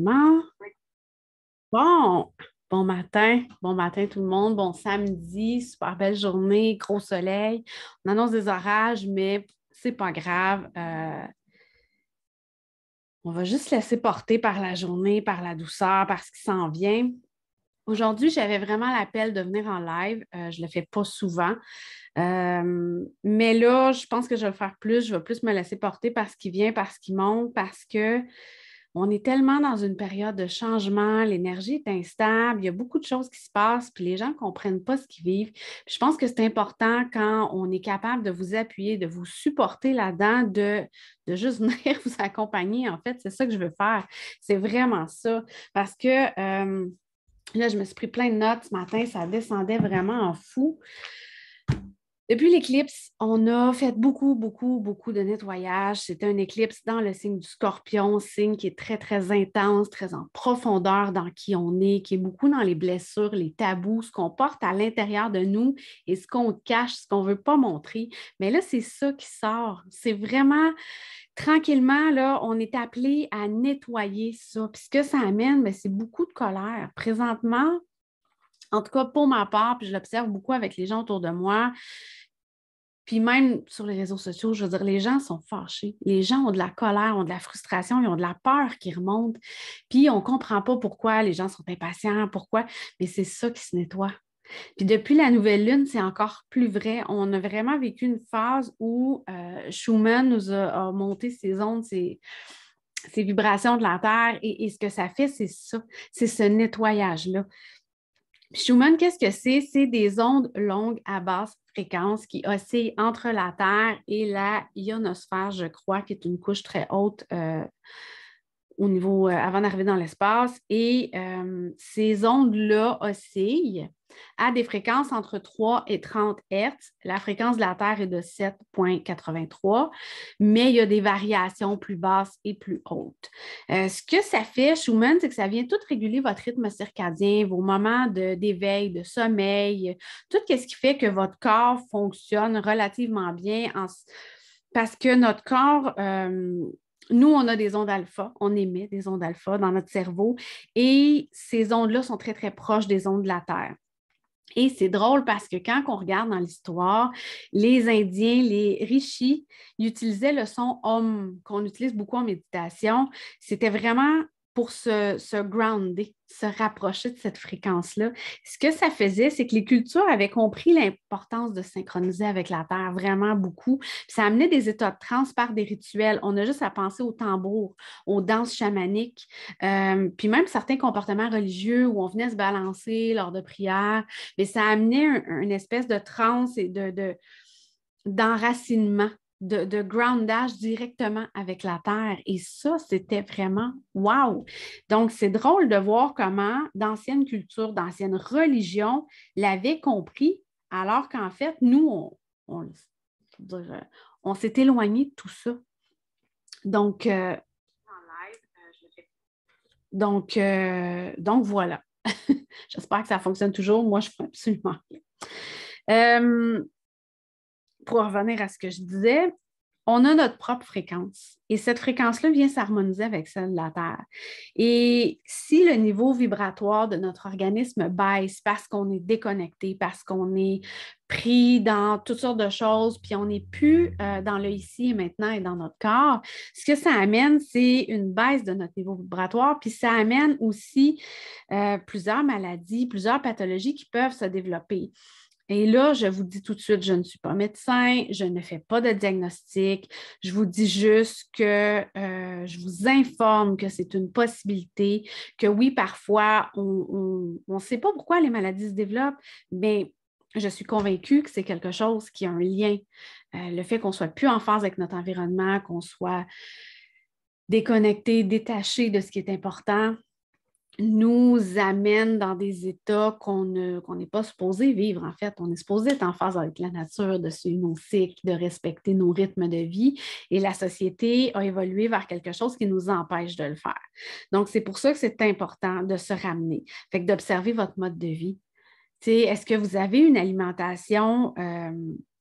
enregistrement. Bon, bon matin tout le monde, bon samedi, super belle journée, gros soleil. On annonce des orages, mais c'est pas grave. On va juste se laisser porter par la journée, par la douceur, par ce qui s'en vient. Aujourd'hui, j'avais vraiment l'appel de venir en live. Je ne le fais pas souvent. Mais là, je pense que je vais le faire plus. Je vais plus me laisser porter par ce qui vient, par ce qui monte, parce que on est tellement dans une période de changement, l'énergie est instable, il y a beaucoup de choses qui se passent, puis les gens ne comprennent pas ce qu'ils vivent. Puis je pense que c'est important quand on est capable de vous appuyer, de vous supporter là-dedans, de juste venir vous accompagner. En fait, c'est ça que je veux faire. C'est vraiment ça. Parce que là, je me suis pris plein de notes ce matin, ça descendait vraiment en fou. Depuis l'éclipse, on a fait beaucoup de nettoyage. C'était un éclipse dans le signe du Scorpion, signe qui est très, très intense, très en profondeur dans qui on est, qui est beaucoup dans les blessures, les tabous, ce qu'on porte à l'intérieur de nous et ce qu'on cache, ce qu'on ne veut pas montrer. Mais là, c'est ça qui sort. C'est vraiment tranquillement, là, on est appelé à nettoyer ça. Puis ce que ça amène, bien, c'est beaucoup de colère. Présentement, en tout cas pour ma part, puis je l'observe beaucoup avec les gens autour de moi, puis même sur les réseaux sociaux, je veux dire, les gens sont fâchés. Les gens ont de la colère, ont de la frustration, ils ont de la peur qui remonte. Puis on ne comprend pas pourquoi les gens sont impatients, pourquoi, mais c'est ça qui se nettoie. Puis depuis la nouvelle lune, c'est encore plus vrai. On a vraiment vécu une phase où Schumann nous a monté ses ondes, ses vibrations de la Terre, et ce que ça fait, c'est ça, c'est ce nettoyage-là. Schumann, qu'est-ce que c'est? C'est des ondes longues à basse fréquence qui oscillent entre la Terre et la ionosphère, je crois, qui est une couche très haute au niveau, avant d'arriver dans l'espace. Et ces ondes-là oscillent à des fréquences entre 3 et 30 Hertz. La fréquence de la Terre est de 7,83, mais il y a des variations plus basses et plus hautes. Ce que ça fait, Schumann, c'est que ça vient tout réguler votre rythme circadien, vos moments d'éveil, de sommeil, tout ce qui fait que votre corps fonctionne relativement bien parce que notre corps... nous, on a des ondes alpha, on émet des ondes alpha dans notre cerveau et ces ondes-là sont très, très proches des ondes de la Terre. Et c'est drôle parce que quand on regarde dans l'histoire, les Indiens, les rishis, ils utilisaient le son Om, qu'on utilise beaucoup en méditation. C'était vraiment pour se grounder, se rapprocher de cette fréquence-là. Ce que ça faisait, c'est que les cultures avaient compris l'importance de synchroniser avec la Terre, vraiment beaucoup. Puis ça amenait des états de transe par des rituels. On a juste à penser aux tambours, aux danses chamaniques, puis même certains comportements religieux où on venait se balancer lors de prières. Mais ça amenait une espèce de transe et d'enracinement, de groundage directement avec la Terre. Et ça, c'était vraiment wow! Donc, c'est drôle de voir comment d'anciennes cultures, d'anciennes religions l'avaient compris, alors qu'en fait, nous, on s'est éloigné de tout ça. Donc, donc voilà. J'espère que ça fonctionne toujours. Moi, je fais absolument rien. Pour revenir à ce que je disais, on a notre propre fréquence et cette fréquence-là vient s'harmoniser avec celle de la Terre. Et si le niveau vibratoire de notre organisme baisse parce qu'on est déconnecté, parce qu'on est pris dans toutes sortes de choses, puis on n'est plus dans le ici et maintenant et dans notre corps, ce que ça amène, c'est une baisse de notre niveau vibratoire, puis ça amène aussi plusieurs maladies, plusieurs pathologies qui peuvent se développer. Et là, je vous dis tout de suite, je ne suis pas médecin, je ne fais pas de diagnostic. Je vous dis juste que je vous informe que c'est une possibilité, que oui, parfois, on ne sait pas pourquoi les maladies se développent, mais je suis convaincue que c'est quelque chose qui a un lien. Le fait qu'on ne soit plus en phase avec notre environnement, qu'on soit déconnecté, détaché de ce qui est important, nous amène dans des états qu'on n'est pas supposé vivre, en fait. On est supposé être en phase avec la nature, de suivre nos cycles, de respecter nos rythmes de vie. Et la société a évolué vers quelque chose qui nous empêche de le faire. Donc, c'est pour ça que c'est important de se ramener. Fait que d'observer votre mode de vie. Est-ce que vous avez une alimentation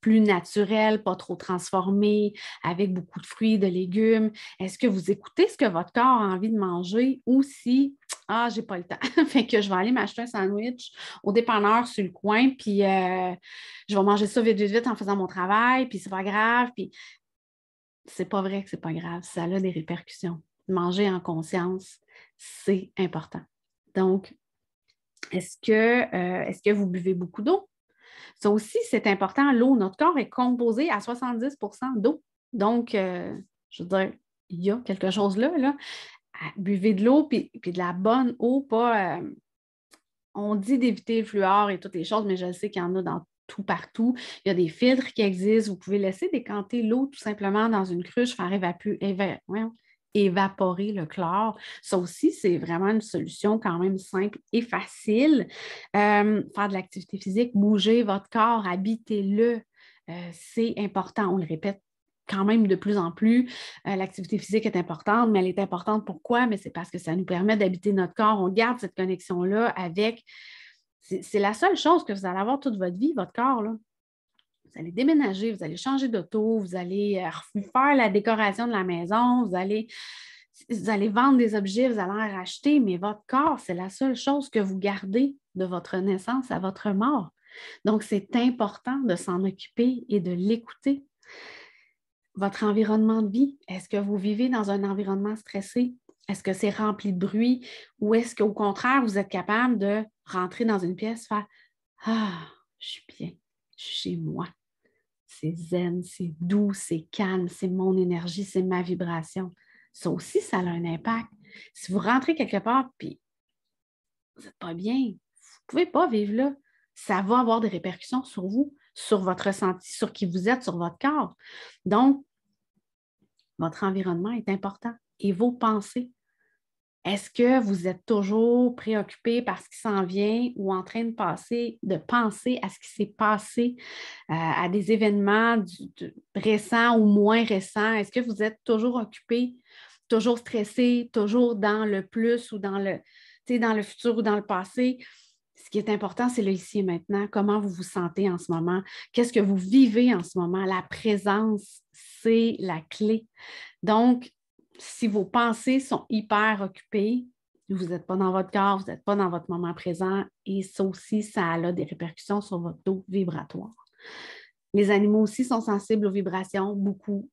plus naturel, pas trop transformé, avec beaucoup de fruits, de légumes? Est-ce que vous écoutez ce que votre corps a envie de manger ou si, ah, j'ai pas le temps, fait que je vais aller m'acheter un sandwich au dépanneur sur le coin, puis je vais manger ça vite, vite, vite en faisant mon travail, puis c'est pas grave, puis c'est pas vrai que c'est pas grave, ça a des répercussions. Manger en conscience, c'est important. Donc, est-ce que vous buvez beaucoup d'eau? Ça aussi, c'est important, l'eau. Notre corps est composé à 70% d'eau. Donc, je veux dire, il y a quelque chose là. Buvez de l'eau, puis de la bonne eau, pas... on dit d'éviter le fluor et toutes les choses, mais je sais qu'il y en a dans tout partout. Il y a des filtres qui existent. Vous pouvez laisser décanter l'eau tout simplement dans une cruche, faire évaporer le chlore. Ça aussi, c'est vraiment une solution quand même simple et facile. Faire de l'activité physique, bouger votre corps, habitez-le. C'est important, on le répète quand même de plus en plus. L'activité physique est importante, mais elle est importante pourquoi? Mais c'est parce que ça nous permet d'habiter notre corps. On garde cette connexion-là avec... C'est la seule chose que vous allez avoir toute votre vie, votre corps, là. Vous allez déménager, vous allez changer d'auto, vous allez faire la décoration de la maison, vous allez vendre des objets, vous allez en racheter, mais votre corps, c'est la seule chose que vous gardez de votre naissance à votre mort. Donc, c'est important de s'en occuper et de l'écouter. Votre environnement de vie, est-ce que vous vivez dans un environnement stressé? Est-ce que c'est rempli de bruit? Ou est-ce qu'au contraire, vous êtes capable de rentrer dans une pièce, faire « Ah, je suis bien, je suis chez moi. C'est zen, c'est doux, c'est calme, c'est mon énergie, c'est ma vibration. » Ça aussi, ça a un impact. Si vous rentrez quelque part et vous n'êtes pas bien, vous ne pouvez pas vivre là. Ça va avoir des répercussions sur vous, sur votre ressenti, sur qui vous êtes, sur votre corps. Donc, votre environnement est important et vos pensées. Est-ce que vous êtes toujours préoccupé par ce qui s'en vient ou en train de penser à ce qui s'est passé, à des événements récents ou moins récents? Est-ce que vous êtes toujours occupé, toujours stressé, toujours dans le plus ou dans le futur ou dans le passé? Ce qui est important, c'est le ici et maintenant. Comment vous vous sentez en ce moment? Qu'est-ce que vous vivez en ce moment? La présence, c'est la clé. Donc, si vos pensées sont hyper occupées, vous n'êtes pas dans votre corps, vous n'êtes pas dans votre moment présent et ça aussi, ça a des répercussions sur votre taux vibratoire. Les animaux aussi sont sensibles aux vibrations, beaucoup.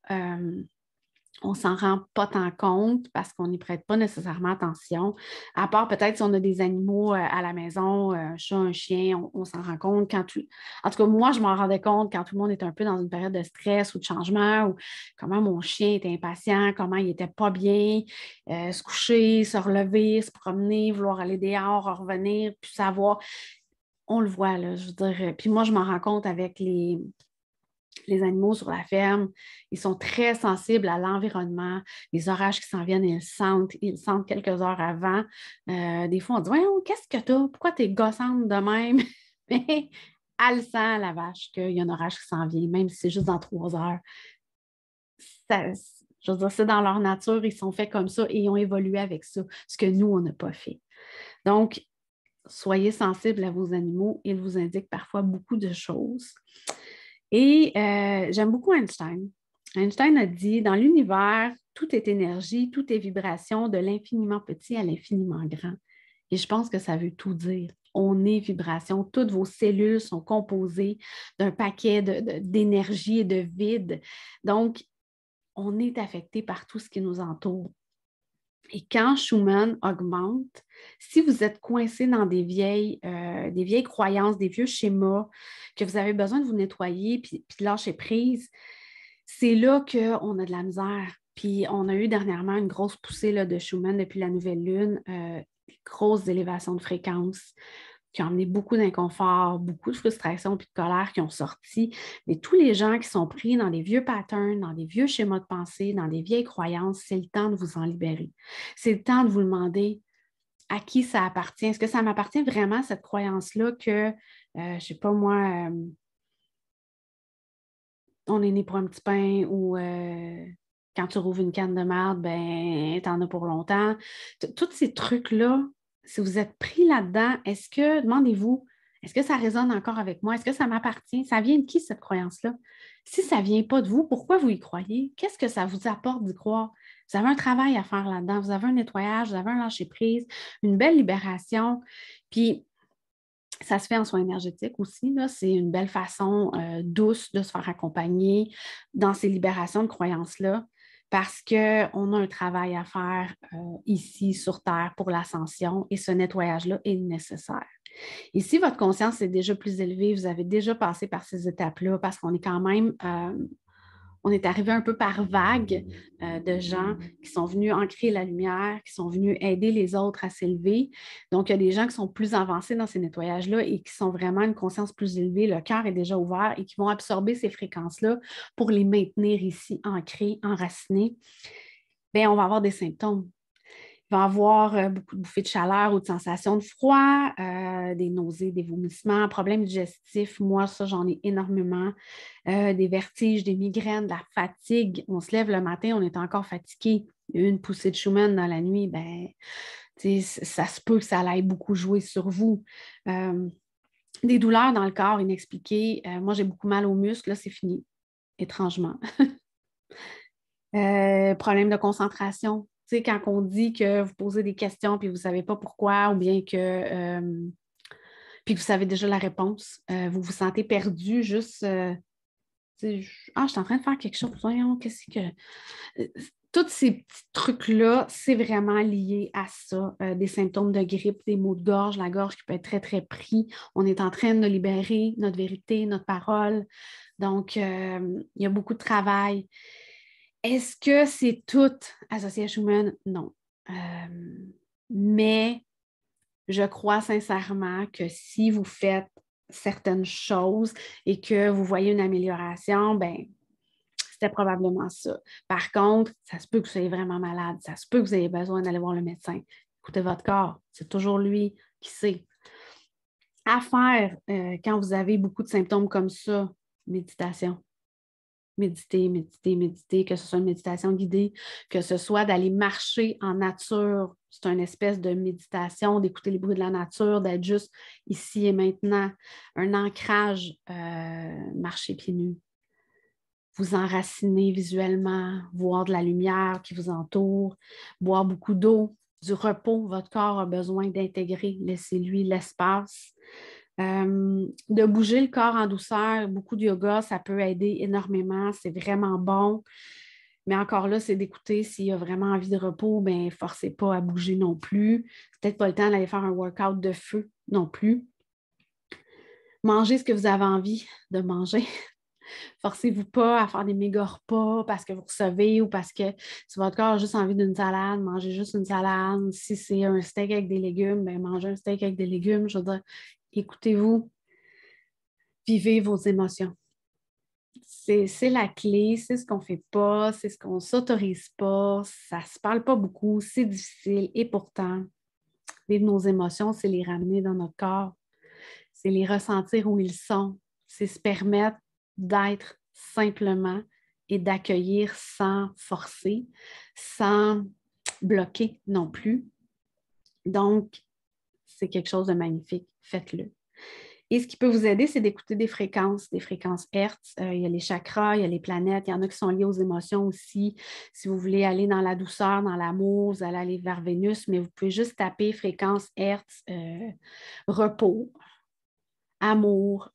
On ne s'en rend pas tant compte parce qu'on n'y prête pas nécessairement attention. À part peut-être si on a des animaux à la maison, un chat, un chien, on s'en rend compte quand tout... En tout cas, moi, je m'en rendais compte quand tout le monde est un peu dans une période de stress ou de changement, ou comment mon chien était impatient, comment il n'était pas bien, se coucher, se relever, se promener, vouloir aller dehors, revenir, puis savoir. On le voit, là, je veux dire. Puis moi, je m'en rends compte avec les animaux sur la ferme, ils sont très sensibles à l'environnement, les orages qui s'en viennent, ils sentent quelques heures avant. Des fois, on dit « Voyons, qu'est-ce que t'as? Pourquoi t'es gossante de même? » Mais elle sent, la vache, qu'il y a un orage qui s'en vient, même si c'est juste dans 3 heures. Je veux dire, c'est dans leur nature, ils sont faits comme ça et ils ont évolué avec ça, ce que nous, on n'a pas fait. Donc, soyez sensibles à vos animaux, ils vous indiquent parfois beaucoup de choses. Et j'aime beaucoup Einstein. Einstein a dit, dans l'univers, tout est énergie, tout est vibration, de l'infiniment petit à l'infiniment grand. Et je pense que ça veut tout dire. On est vibration. Toutes vos cellules sont composées d'un paquet d'énergie et de vide. Donc, on est affecté par tout ce qui nous entoure. Et quand Schumann augmente, si vous êtes coincé dans des vieilles croyances, des vieux schémas, que vous avez besoin de vous nettoyer puis de lâcher prise, c'est là qu'on a de la misère. Puis on a eu dernièrement une grosse poussée là, de Schumann depuis la nouvelle lune, grosse élévation de fréquence qui ont amené beaucoup d'inconfort, beaucoup de frustration puis de colère qui ont sorti. Mais tous les gens qui sont pris dans des vieux patterns, dans des vieux schémas de pensée, dans des vieilles croyances, c'est le temps de vous en libérer. C'est le temps de vous demander à qui ça appartient. Est-ce que ça m'appartient vraiment, cette croyance-là, que, je ne sais pas moi, on est né pour un petit pain ou quand tu rouvres une canne de marde, ben, t'en as pour longtemps. Tous ces trucs-là, si vous êtes pris là-dedans, demandez-vous, Est-ce que ça résonne encore avec moi? Est-ce que ça m'appartient? Ça vient de qui, cette croyance-là? Si ça ne vient pas de vous, pourquoi vous y croyez? Qu'est-ce que ça vous apporte d'y croire? Vous avez un travail à faire là-dedans, vous avez un nettoyage, vous avez un lâcher-prise, une belle libération. Puis, ça se fait en soins énergétiques aussi, là. C'est une belle façon douce de se faire accompagner dans ces libérations de croyances-là parce qu'on a un travail à faire ici sur Terre pour l'ascension et ce nettoyage-là est nécessaire. Et si votre conscience est déjà plus élevée, vous avez déjà passé par ces étapes-là parce qu'on est quand même on est arrivé un peu par vague de gens qui sont venus ancrer la lumière, qui sont venus aider les autres à s'élever. Donc, il y a des gens qui sont plus avancés dans ces nettoyages-là et qui sont vraiment une conscience plus élevée, le cœur est déjà ouvert et qui vont absorber ces fréquences-là pour les maintenir ici, ancrées, enracinées. Bien, on va avoir des symptômes. Il va y avoir beaucoup de bouffées de chaleur ou de sensations de froid, des nausées, des vomissements, problèmes digestifs. Moi, ça, j'en ai énormément. Des vertiges, des migraines, de la fatigue. On se lève le matin, on est encore fatigué. Une poussée de Schumann dans la nuit, ben, ça se peut que ça aille beaucoup jouer sur vous. Des douleurs dans le corps inexpliquées. Moi, j'ai beaucoup mal aux muscles. Là, c'est fini, étrangement. Problème de concentration. Tu sais, quand on dit que vous posez des questions puis vous ne savez pas pourquoi ou bien que puis que vous savez déjà la réponse, vous vous sentez perdu juste je suis en train de faire quelque chose. Voyons, qu'est-ce que. Tous ces petits trucs-là, c'est vraiment lié à ça. Des symptômes de grippe, des maux de gorge, la gorge qui peut être très, très pris. On est en train de libérer notre vérité, notre parole. Donc, il y a beaucoup de travail. Est-ce que c'est tout associé à Schumann? Non. Mais je crois sincèrement que si vous faites certaines choses et que vous voyez une amélioration, ben c'était probablement ça. Par contre, ça se peut que vous soyez vraiment malade, ça se peut que vous ayez besoin d'aller voir le médecin. Écoutez votre corps, c'est toujours lui qui sait. À faire quand vous avez beaucoup de symptômes comme ça, méditation. Méditer, méditer, méditer, que ce soit une méditation guidée, que ce soit d'aller marcher en nature. C'est une espèce de méditation, d'écouter les bruits de la nature, d'être juste ici et maintenant. Un ancrage, marcher pieds nus. Vous enraciner visuellement, voir de la lumière qui vous entoure, boire beaucoup d'eau, du repos. Votre corps a besoin d'intégrer. Laissez-lui l'espace. De bouger le corps en douceur, beaucoup de yoga, ça peut aider énormément, c'est vraiment bon. Mais encore là, c'est d'écouter s'il y a vraiment envie de repos, bien, forcez pas à bouger non plus. C'est peut-être pas le temps d'aller faire un workout de feu non plus. Mangez ce que vous avez envie de manger. Forcez-vous pas à faire des méga repas parce que vous recevez ou parce que si votre corps a juste envie d'une salade, mangez juste une salade. Si c'est un steak avec des légumes, bien, mangez un steak avec des légumes. Je veux dire, écoutez-vous, vivez vos émotions. C'est la clé, c'est ce qu'on ne fait pas, c'est ce qu'on ne s'autorise pas, ça ne se parle pas beaucoup, c'est difficile et pourtant, vivre nos émotions, c'est les ramener dans notre corps, c'est les ressentir où ils sont, c'est se permettre d'être simplement et d'accueillir sans forcer, sans bloquer non plus. Donc, c'est quelque chose de magnifique, faites-le. Et ce qui peut vous aider, c'est d'écouter des fréquences Hertz. Il y a les chakras, il y a les planètes, il y en a qui sont liés aux émotions aussi. Si vous voulez aller dans la douceur, dans l'amour, vous allez aller vers Vénus, mais vous pouvez juste taper fréquence Hertz, repos, amour,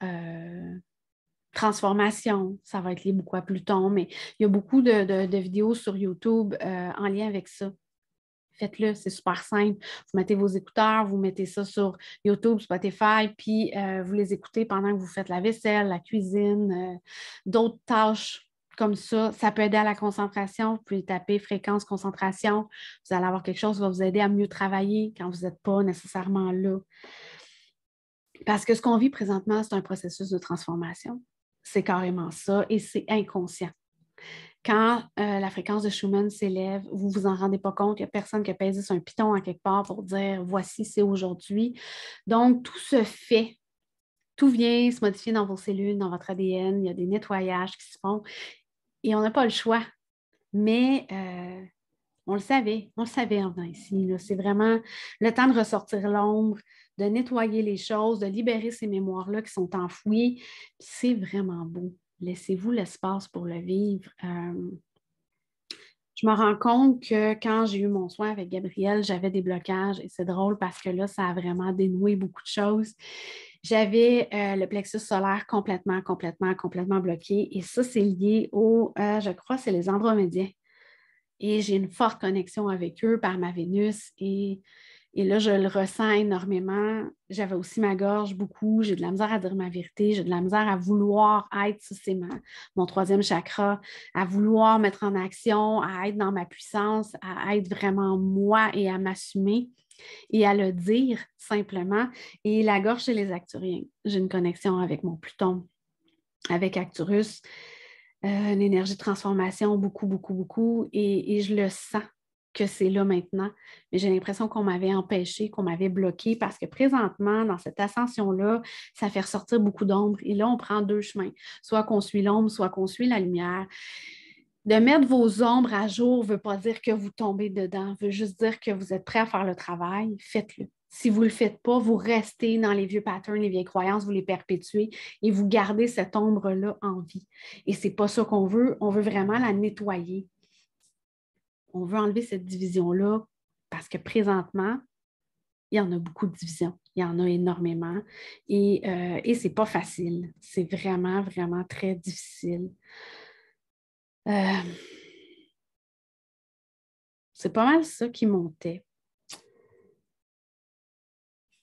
transformation. Ça va être lié beaucoup à Pluton, mais il y a beaucoup de vidéos sur YouTube en lien avec ça. Faites-le, c'est super simple. Vous mettez vos écouteurs, vous mettez ça sur YouTube, Spotify, puis vous les écoutez pendant que vous faites la vaisselle, la cuisine, d'autres tâches comme ça. Ça peut aider à la concentration. Vous pouvez taper fréquence concentration. Vous allez avoir quelque chose qui va vous aider à mieux travailler quand vous n'êtes pas nécessairement là. Parce que ce qu'on vit présentement, c'est un processus de transformation. C'est carrément ça et c'est inconscient. Quand la fréquence de Schumann s'élève, vous ne vous en rendez pas compte, il n'y a personne qui a pesé sur un piton en quelque part pour dire voici, c'est aujourd'hui. Donc, tout se fait, tout vient se modifier dans vos cellules, dans votre ADN, il y a des nettoyages qui se font et on n'a pas le choix. Mais On le savait en venant ici. Là. C'est vraiment le temps de ressortir l'ombre, de nettoyer les choses, de libérer ces mémoires-là qui sont enfouies. C'est vraiment beau. Laissez-vous l'espace pour le vivre. Je me rends compte que quand j'ai eu mon soin avec Gabriel, j'avais des blocages et c'est drôle parce que là, ça a vraiment dénoué beaucoup de choses. J'avais le plexus solaire complètement bloqué et ça, c'est lié au, je crois, c'est les Andromédiens. Et j'ai une forte connexion avec eux par ma Vénus et là, je le ressens énormément. J'avais aussi ma gorge beaucoup. J'ai de la misère à dire ma vérité. J'ai de la misère à vouloir être, ça c'est mon troisième chakra, à vouloir mettre en action, à être dans ma puissance, à être vraiment moi et à m'assumer et à le dire simplement. Et la gorge chez les Acturiens. J'ai une connexion avec mon Pluton, avec Acturus, une énergie de transformation, beaucoup. Et je le sens que c'est là maintenant. Mais j'ai l'impression qu'on m'avait empêché, qu'on m'avait bloqué parce que présentement, dans cette ascension-là, ça fait ressortir beaucoup d'ombre. Et là, on prend deux chemins. Soit qu'on suit l'ombre, soit qu'on suit la lumière. De mettre vos ombres à jour ne veut pas dire que vous tombez dedans, veut juste dire que vous êtes prêt à faire le travail. Faites-le. Si vous ne le faites pas, vous restez dans les vieux patterns, les vieilles croyances, vous les perpétuez et vous gardez cette ombre-là en vie. Et ce n'est pas ça qu'on veut. On veut vraiment la nettoyer. On veut enlever cette division-là parce que présentement, il y en a beaucoup de divisions. Il y en a énormément. Et ce n'est pas facile. C'est vraiment très difficile. C'est pas mal ça qui montait.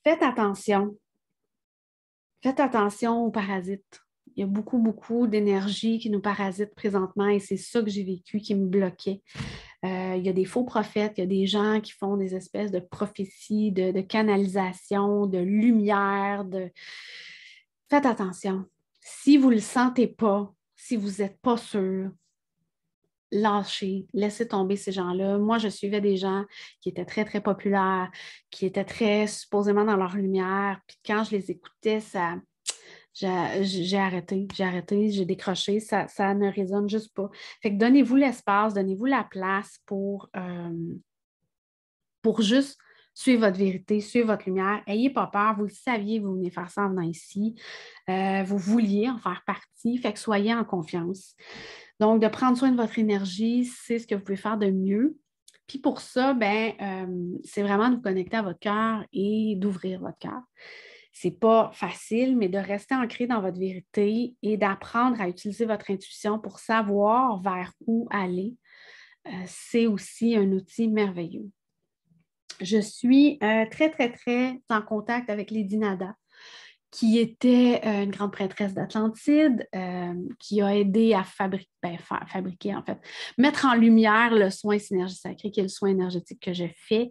Faites attention. Faites attention aux parasites. Il y a beaucoup d'énergie qui nous parasite présentement et c'est ça que j'ai vécu qui me bloquait. Il y a des faux prophètes, il y a des gens qui font des espèces de prophéties, de canalisation, de lumière. Faites attention. Si vous ne le sentez pas, si vous n'êtes pas sûr, lâchez, laissez tomber ces gens-là. Moi, je suivais des gens qui étaient très populaires, qui étaient très supposément dans leur lumière. Puis quand je les écoutais, j'ai arrêté, j'ai décroché. Ça ne résonne juste pas. Fait que donnez-vous l'espace, donnez-vous la place pour juste suivre votre vérité, suivre votre lumière. N'ayez pas peur, vous le saviez, vous venez faire ça en venant ici. Vous vouliez en faire partie, fait que soyez en confiance. Donc, de prendre soin de votre énergie, c'est ce que vous pouvez faire de mieux. Puis pour ça, c'est vraiment de vous connecter à votre cœur et d'ouvrir votre cœur. Ce n'est pas facile, mais de rester ancré dans votre vérité et d'apprendre à utiliser votre intuition pour savoir vers où aller, c'est aussi un outil merveilleux. Je suis très en contact avec Lady Nada, qui était une grande prêtresse d'Atlantide, qui a aidé à fabriquer, en fait, mettre en lumière le soin synergie sacrée, qui est le soin énergétique que je fais.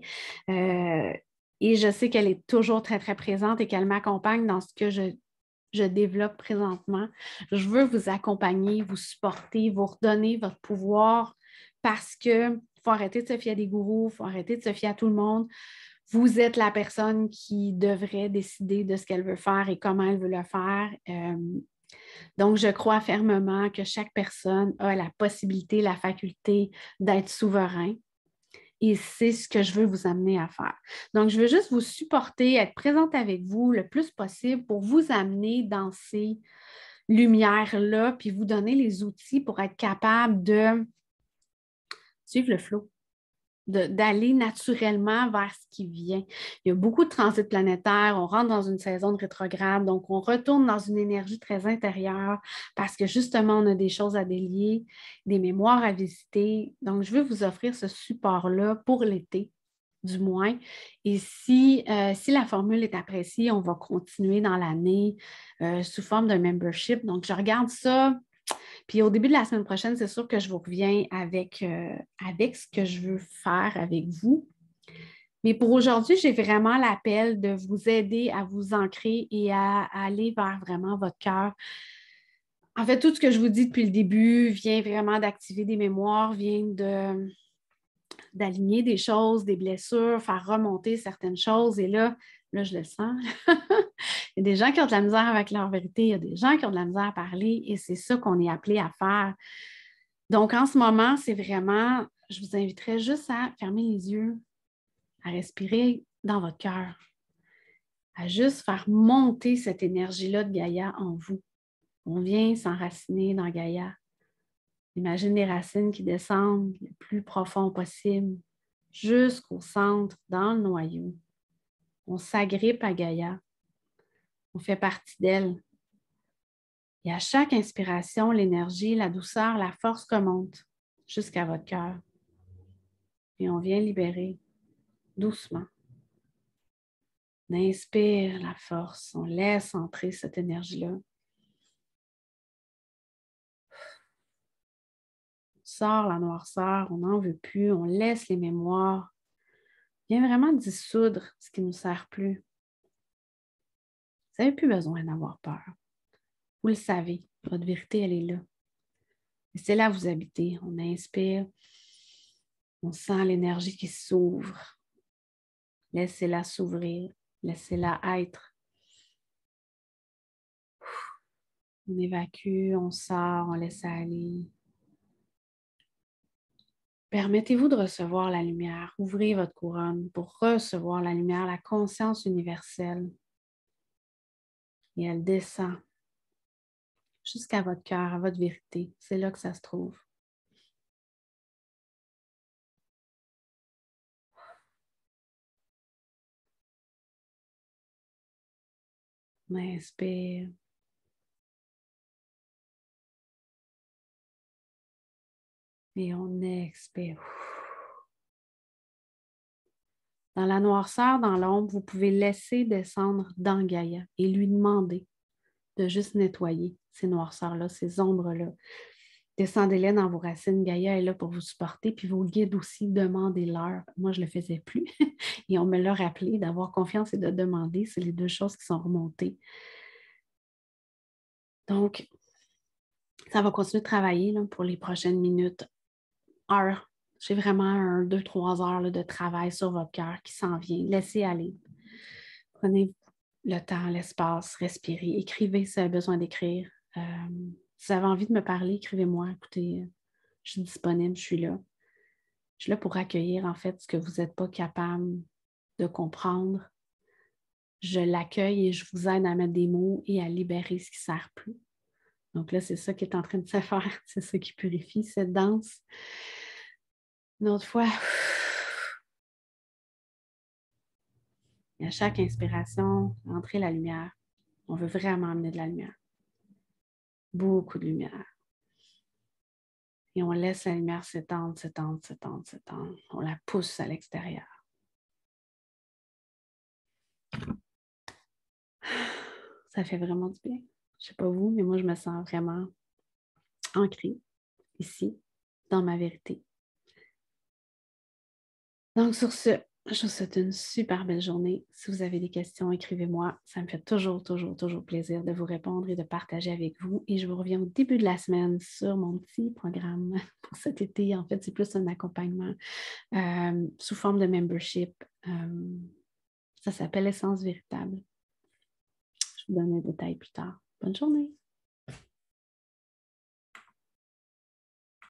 Et je sais qu'elle est toujours très présente et qu'elle m'accompagne dans ce que je développe présentement. Je veux vous accompagner, vous supporter, vous redonner votre pouvoir parce qu'il faut arrêter de se fier à des gourous, il faut arrêter de se fier à tout le monde. Vous êtes la personne qui devrait décider de ce qu'elle veut faire et comment elle veut le faire. Donc, je crois fermement que chaque personne a la possibilité, la faculté d'être souverain. Et c'est ce que je veux vous amener à faire. Donc, je veux juste vous supporter, être présente avec vous le plus possible pour vous amener dans ces lumières-là, puis vous donner les outils pour être capable de suivre le flot, d'aller naturellement vers ce qui vient. Il y a beaucoup de transits planétaires, on rentre dans une saison de rétrograde, donc on retourne dans une énergie très intérieure parce que justement, on a des choses à délier, des mémoires à visiter. Donc, je veux vous offrir ce support-là pour l'été, du moins. Et si la formule est appréciée, on va continuer dans l'année sous forme de membership. Donc, je regarde ça. Puis au début de la semaine prochaine, c'est sûr que je vous reviens avec ce que je veux faire avec vous. Mais pour aujourd'hui, j'ai vraiment l'appel de vous aider à vous ancrer et à aller vers vraiment votre cœur. En fait, tout ce que je vous dis depuis le début vient vraiment d'activer des mémoires, vient d'aligner des choses, des blessures, faire remonter certaines choses. Et là, je le sens. Il y a des gens qui ont de la misère avec leur vérité, il y a des gens qui ont de la misère à parler et c'est ça qu'on est appelé à faire. Donc, en ce moment, c'est vraiment je vous inviterais juste à fermer les yeux, à respirer dans votre cœur, à juste faire monter cette énergie-là de Gaïa en vous. On vient s'enraciner dans Gaïa. Imagine les racines qui descendent le plus profond possible, jusqu'au centre, dans le noyau. On s'agrippe à Gaïa. On fait partie d'elle. Et à chaque inspiration, l'énergie, la douceur, la force remonte jusqu'à votre cœur. Et on vient libérer doucement. On inspire la force, on laisse entrer cette énergie-là. On sort la noirceur, on n'en veut plus, on laisse les mémoires. On vient vraiment dissoudre ce qui ne nous sert plus. Vous n'avez plus besoin d'avoir peur. Vous le savez, votre vérité, elle est là. Et c'est là où vous habitez. On inspire, on sent l'énergie qui s'ouvre. Laissez-la s'ouvrir, laissez-la être. On évacue, on sort, on laisse aller. Permettez-vous de recevoir la lumière. Ouvrez votre couronne pour recevoir la lumière, la conscience universelle. Et elle descend jusqu'à votre cœur, à votre vérité. C'est là que ça se trouve. On inspire. Et on expire. Dans la noirceur, dans l'ombre, vous pouvez laisser descendre dans Gaïa et lui demander de juste nettoyer ces noirceurs-là, ces ombres-là. Descendez-les dans vos racines. Gaïa est là pour vous supporter. Puis vos guides aussi, demandez-leur. Moi, je ne le faisais plus. Et on me l'a rappelé, d'avoir confiance et de demander. C'est les deux choses qui sont remontées. Donc, ça va continuer de travailler là, pour les prochaines minutes, heures. J'ai vraiment 2-3 heures là, de travail sur votre cœur qui s'en vient. Laissez aller. Prenez le temps, l'espace, respirez. Écrivez si vous avez besoin d'écrire. Si vous avez envie de me parler, écrivez-moi. Écoutez, je suis disponible, je suis là. Je suis là pour accueillir en fait ce que vous n'êtes pas capable de comprendre. Je l'accueille et je vous aide à mettre des mots et à libérer ce qui ne sert plus. Donc là, c'est ça qui est en train de se faire. C'est ça qui purifie cette danse. Une autre fois. Et à chaque inspiration, entrez la lumière. On veut vraiment amener de la lumière. Beaucoup de lumière. Et on laisse la lumière s'étendre, s'étendre, s'étendre, s'étendre. On la pousse à l'extérieur. Ça fait vraiment du bien. Je ne sais pas vous, mais moi, je me sens vraiment ancrée ici, dans ma vérité. Donc, sur ce, je vous souhaite une super belle journée. Si vous avez des questions, écrivez-moi. Ça me fait toujours, toujours, toujours plaisir de vous répondre et de partager avec vous. Et je vous reviens au début de la semaine sur mon petit programme pour cet été. En fait, c'est plus un accompagnement sous forme de membership. Ça s'appelle Essence Véritable. Je vous donne les détails plus tard. Bonne journée!